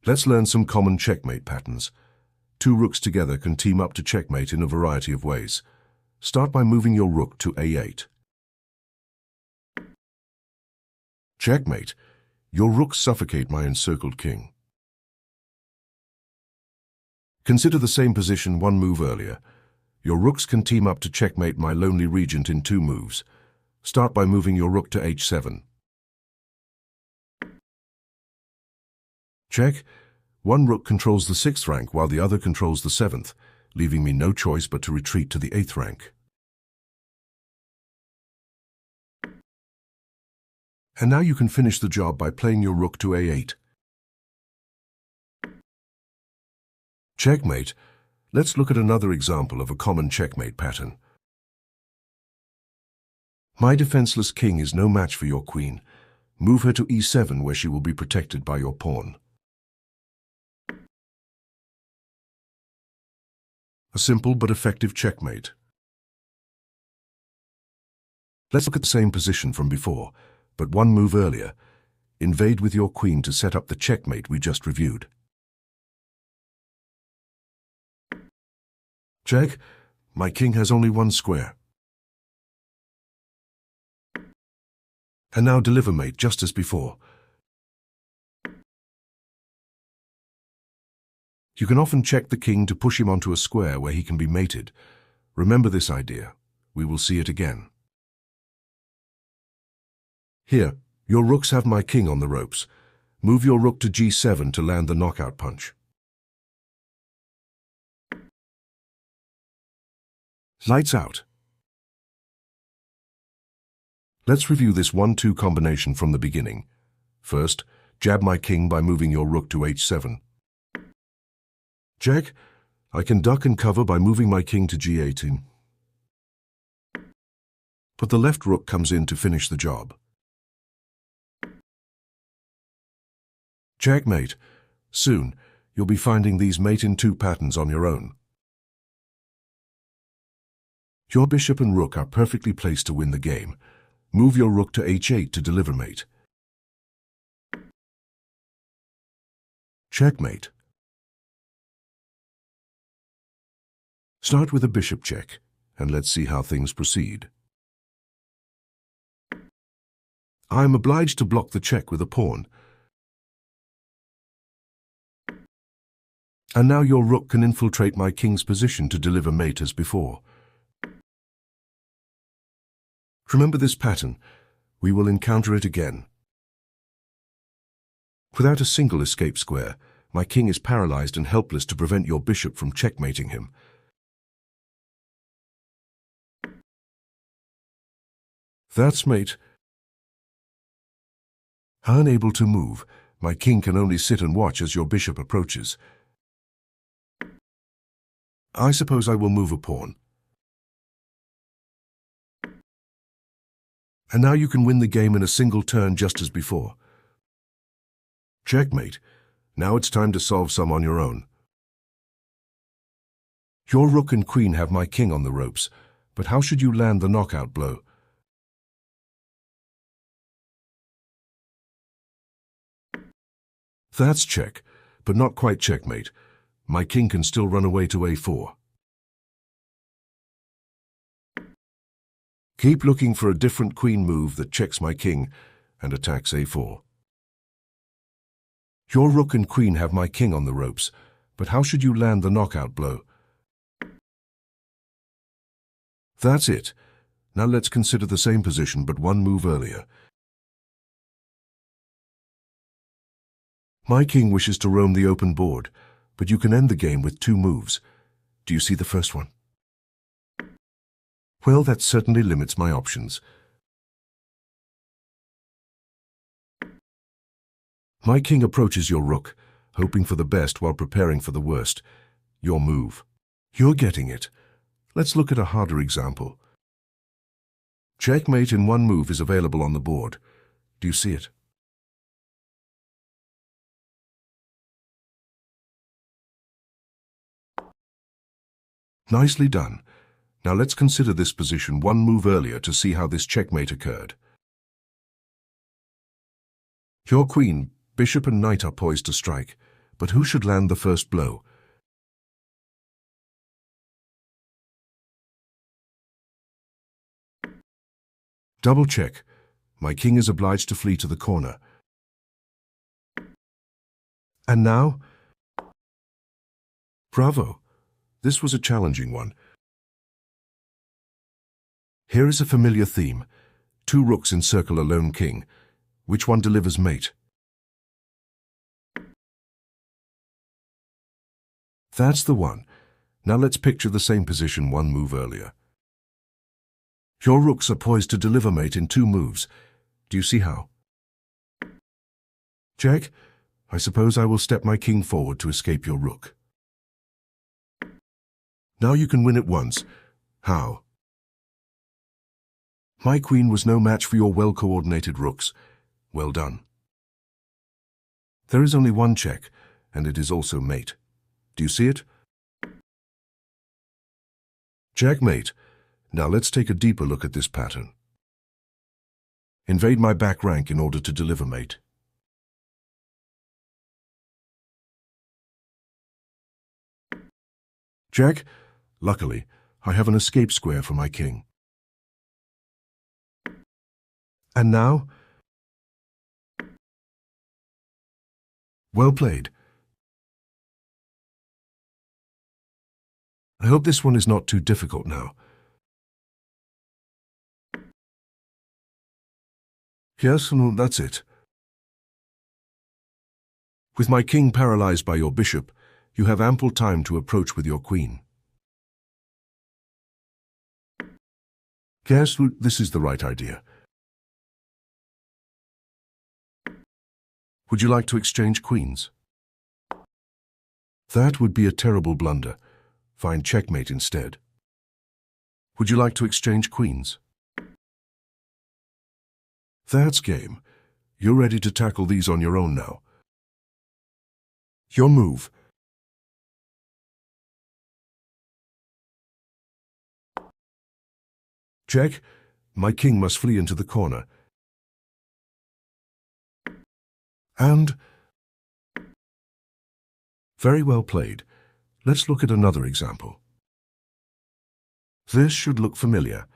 Let's learn some common checkmate patterns. Two rooks together can team up to checkmate in a variety of ways. Start by moving your rook to a8. Checkmate. Your rooks suffocate my encircled king. Consider the same position one move earlier. Your rooks can team up to checkmate my lonely regent in two moves. Start by moving your rook to h7. Check. One rook controls the 6th rank while the other controls the 7th, leaving me no choice but to retreat to the 8th rank. And now you can finish the job by playing your rook to a8. Checkmate. Let's look at another example of a common checkmate pattern. My defenseless king is no match for your queen. Move her to e7 where she will be protected by your pawn. A simple but effective checkmate. Let's look at the same position from before, but one move earlier. Invade with your queen to set up the checkmate we just reviewed. Check. My king has only one square. And now deliver mate just as before. You can often check the king to push him onto a square where he can be mated. Remember this idea. We will see it again. Here, your rooks have my king on the ropes. Move your rook to g7 to land the knockout punch. Lights out. Let's review this 1-2 combination from the beginning. First, jab my king by moving your rook to h7. Check. I can duck and cover by moving my king to g18. But the left rook comes in to finish the job. Checkmate. Soon, you'll be finding these mate-in-2 patterns on your own. Your bishop and rook are perfectly placed to win the game. Move your rook to h8 to deliver mate. Checkmate. Start with a bishop check, and let's see how things proceed. I am obliged to block the check with a pawn. And now your rook can infiltrate my king's position to deliver mate as before. Remember this pattern. We will encounter it again. Without a single escape square, my king is paralyzed and helpless to prevent your bishop from checkmating him. That's mate. Unable to move, my king can only sit and watch as your bishop approaches. I suppose I will move a pawn. And now you can win the game in a single turn just as before. Checkmate. Now it's time to solve some on your own. Your rook and queen have my king on the ropes, but how should you land the knockout blow? That's check, but not quite checkmate. My king can still run away to a4. Keep looking for a different queen move that checks my king and attacks a4. Your rook and queen have my king on the ropes, but how should you land the knockout blow? That's it. Now let's consider the same position but one move earlier. My king wishes to roam the open board, but you can end the game with two moves. Do you see the first one? Well, that certainly limits my options. My king approaches your rook, hoping for the best while preparing for the worst. Your move. You're getting it. Let's look at a harder example. Checkmate in one move is available on the board. Do you see it? Nicely done. Now let's consider this position one move earlier to see how this checkmate occurred. Your queen, bishop and knight are poised to strike, but who should land the first blow? Double check. My king is obliged to flee to the corner. And now? Bravo! This was a challenging one. Here is a familiar theme. Two rooks encircle a lone king. Which one delivers mate? That's the one. Now let's picture the same position one move earlier. Your rooks are poised to deliver mate in 2 moves. Do you see how? Check. I suppose I will step my king forward to escape your rook. Now you can win at once. How? My queen was no match for your well-coordinated rooks. Well done. There is only one check, and it is also mate. Do you see it? Checkmate. Now let's take a deeper look at this pattern. Invade my back rank in order to deliver mate. Check. Luckily, I have an escape square for my king. And now? Well played. I hope this one is not too difficult now. Yes, no, that's it. With my king paralyzed by your bishop, you have ample time to approach with your queen. Yes, this is the right idea. Would you like to exchange queens? That would be a terrible blunder. Find checkmate instead. Would you like to exchange queens? That's game. You're ready to tackle these on your own now. Your move. Check. My king must flee into the corner. And... Very well played. Let's look at another example. This should look familiar.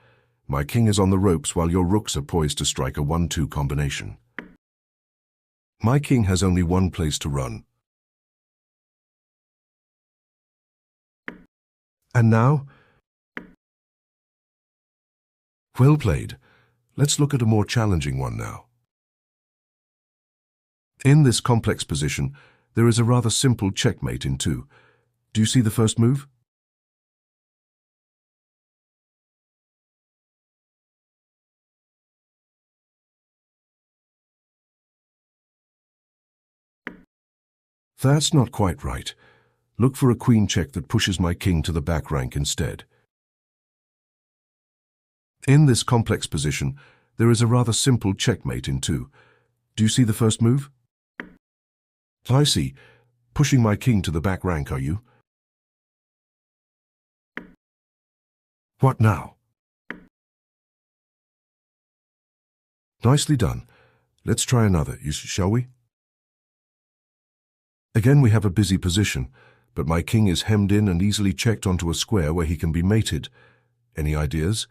My king is on the ropes while your rooks are poised to strike a 1-2 combination. My king has only one place to run. And now? Well played. Let's look at a more challenging one now. In this complex position, there is a rather simple checkmate in 2. Do you see the first move? That's not quite right. Look for a queen check that pushes my king to the back rank instead. In this complex position, there is a rather simple checkmate in 2. Do you see the first move? I see. Pushing my king to the back rank, are you? What now? Nicely done. Let's try another, shall we? Again we have a busy position, but my king is hemmed in and easily checked onto a square where he can be mated. Any ideas?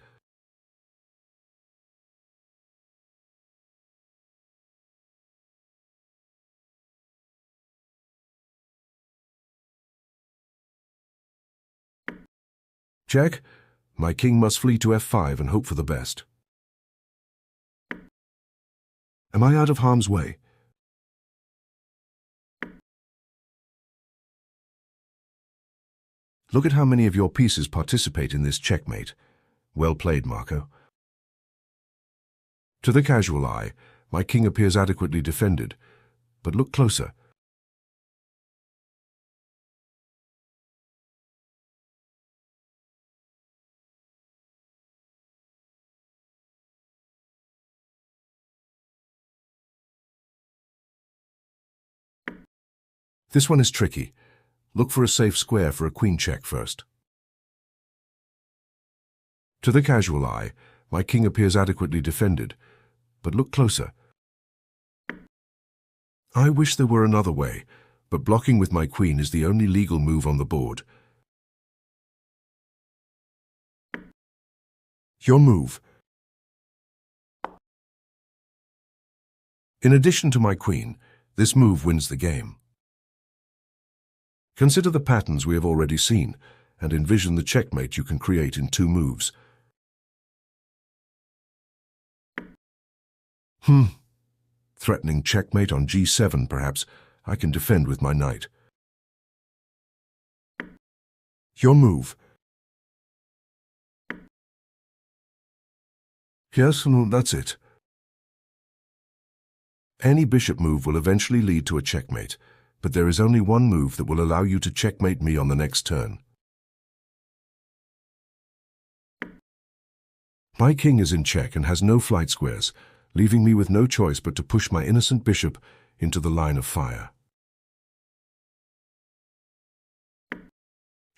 Check. My king must flee to f5 and hope for the best. Am I out of harm's way? Look at how many of your pieces participate in this checkmate. Well played, Marco. To the casual eye, my king appears adequately defended, but look closer. This one is tricky. Look for a safe square for a queen check first. To the casual eye, my king appears adequately defended, but look closer. I wish there were another way. but blocking with my queen is the only legal move on the board. Your move. In addition to my queen, this move wins the game. Consider the patterns we have already seen, and envision the checkmate you can create in 2 moves. Threatening checkmate on g7, perhaps. I can defend with my knight. Your move. Yes, no, that's it. Any bishop move will eventually lead to a checkmate, but there is only one move that will allow you to checkmate me on the next turn. My king is in check and has no flight squares, leaving me with no choice but to push my innocent bishop into the line of fire.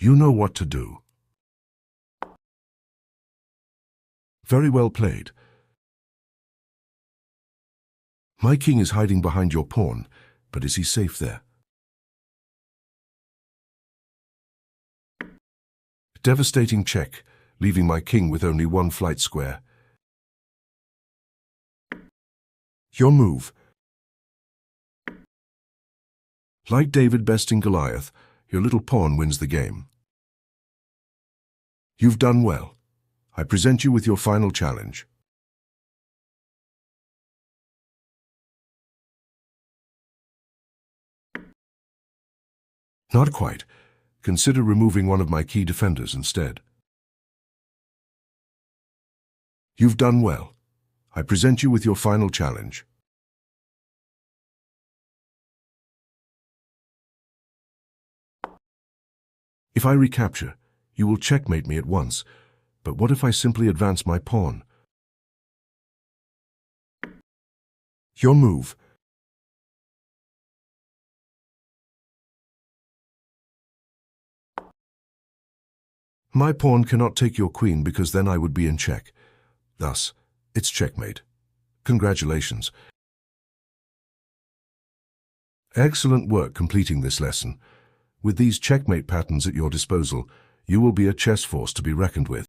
You know what to do. Very well played. My king is hiding behind your pawn, but is he safe there? Devastating check, leaving my king with only 1 flight square. Your move. Like David besting Goliath, your little pawn wins the game. You've done well. I present you with your final challenge. Not quite. Consider removing one of my key defenders instead. You've done well. I present you with your final challenge. If I recapture, you will checkmate me at once, but what if I simply advance my pawn? Your move. My pawn cannot take your queen because then I would be in check. Thus, it's checkmate. Congratulations. Excellent work completing this lesson. With these checkmate patterns at your disposal, you will be a chess force to be reckoned with.